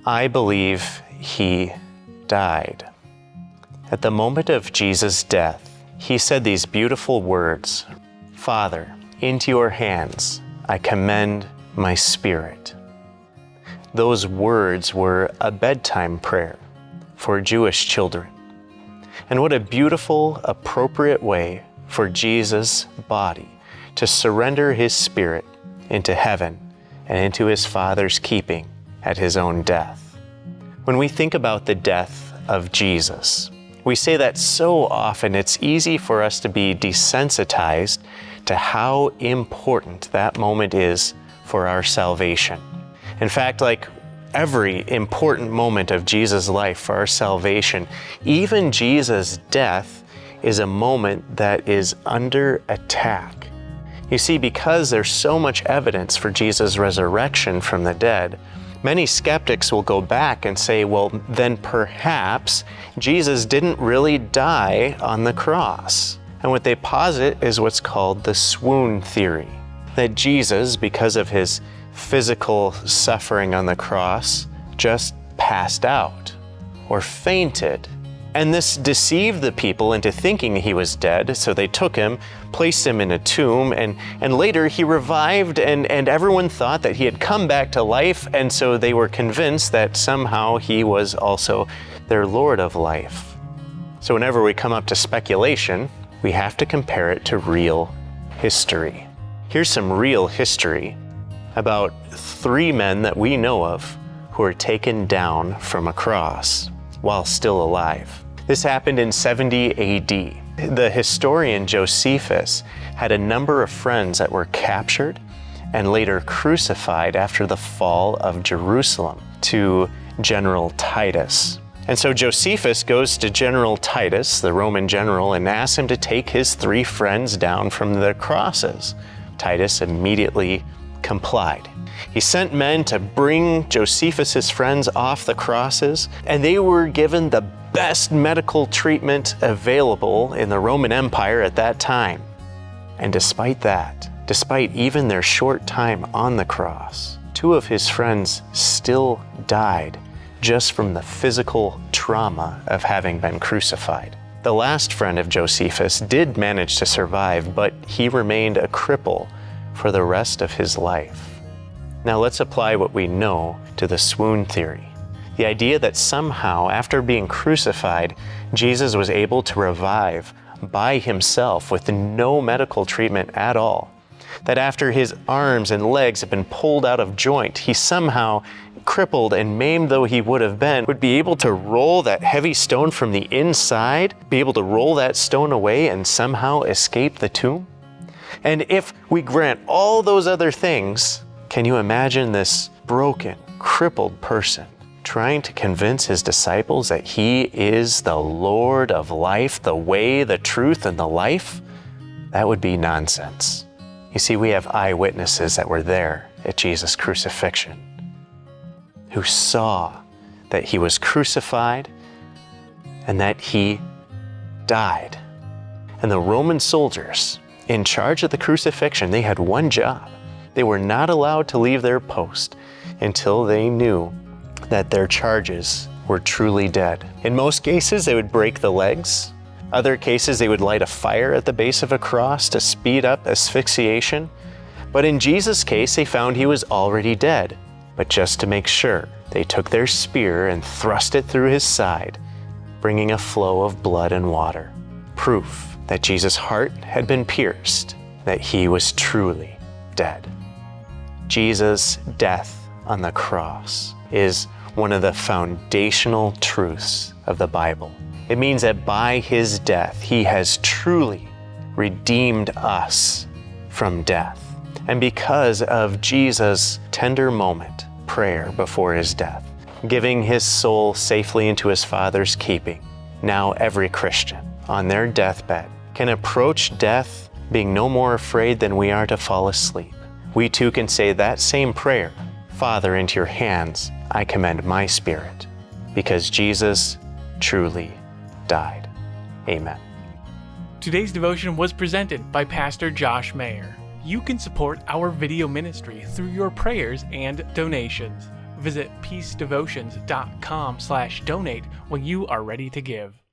I believe he died. At the moment of Jesus' death, he said these beautiful words, "Father, into your hands I commend my spirit." Those words were a bedtime prayer for Jewish children. And what a beautiful, appropriate way for Jesus' body to surrender his spirit into heaven and into his Father's keeping at his own death. When we think about the death of Jesus, we say that so often it's easy for us to be desensitized to how important that moment is for our salvation. In fact, like every important moment of Jesus' life for our salvation, even Jesus' death is a moment that is under attack. You see, because there's so much evidence for Jesus' resurrection from the dead, many skeptics will go back and say, well, then perhaps Jesus didn't really die on the cross. And what they posit is what's called the swoon theory, that Jesus, because of his physical suffering on the cross, just passed out or fainted. And this deceived the people into thinking he was dead, so they took him, placed him in a tomb, and later he revived, and everyone thought that he had come back to life, and so they were convinced that somehow he was also their Lord of life. So whenever we come up to speculation, we have to compare it to real history. Here's some real history about 3 men that we know of who were taken down from a cross while still alive. This happened in 70 AD. The historian Josephus had a number of friends that were captured and later crucified after the fall of Jerusalem to General Titus. And so Josephus goes to General Titus, the Roman general, and asks him to take his 3 friends down from their crosses. Titus immediately complied. He sent men to bring Josephus' friends off the crosses, and they were given the best medical treatment available in the Roman Empire at that time. And despite that, despite even their short time on the cross, 2 of his friends still died just from the physical trauma of having been crucified. The last friend of Josephus did manage to survive, but he remained a cripple for the rest of his life. Now let's apply what we know to the swoon theory. The idea that somehow, after being crucified, Jesus was able to revive by himself with no medical treatment at all. That after his arms and legs had been pulled out of joint, he somehow, crippled and maimed though he would have been, would be able to roll that heavy stone from the inside, be able to roll that stone away and somehow escape the tomb. And if we grant all those other things, can you imagine this broken, crippled person trying to convince his disciples that he is the Lord of life, the way, the truth, and the life? That would be nonsense. You see, we have eyewitnesses that were there at Jesus' crucifixion, who saw that he was crucified and that he died. And the Roman soldiers in charge of the crucifixion, they had one job. They were not allowed to leave their post until they knew that their charges were truly dead. In most cases, they would break the legs. Other cases, they would light a fire at the base of a cross to speed up asphyxiation. But in Jesus' case, they found he was already dead. But just to make sure, they took their spear and thrust it through his side, bringing a flow of blood and water. Proof that Jesus' heart had been pierced, that he was truly dead. Jesus' death on the cross is one of the foundational truths of the Bible. It means that by his death, he has truly redeemed us from death. And because of Jesus' tender moment, prayer before his death, giving his soul safely into his Father's keeping, now every Christian on their deathbed can approach death being no more afraid than we are to fall asleep. We too can say that same prayer, Father, into your hands I commend my spirit, because Jesus truly died. Amen. Today's devotion was presented by Pastor Josh Mayer. You can support our video ministry through your prayers and donations. Visit peacedevotions.com/donate when you are ready to give.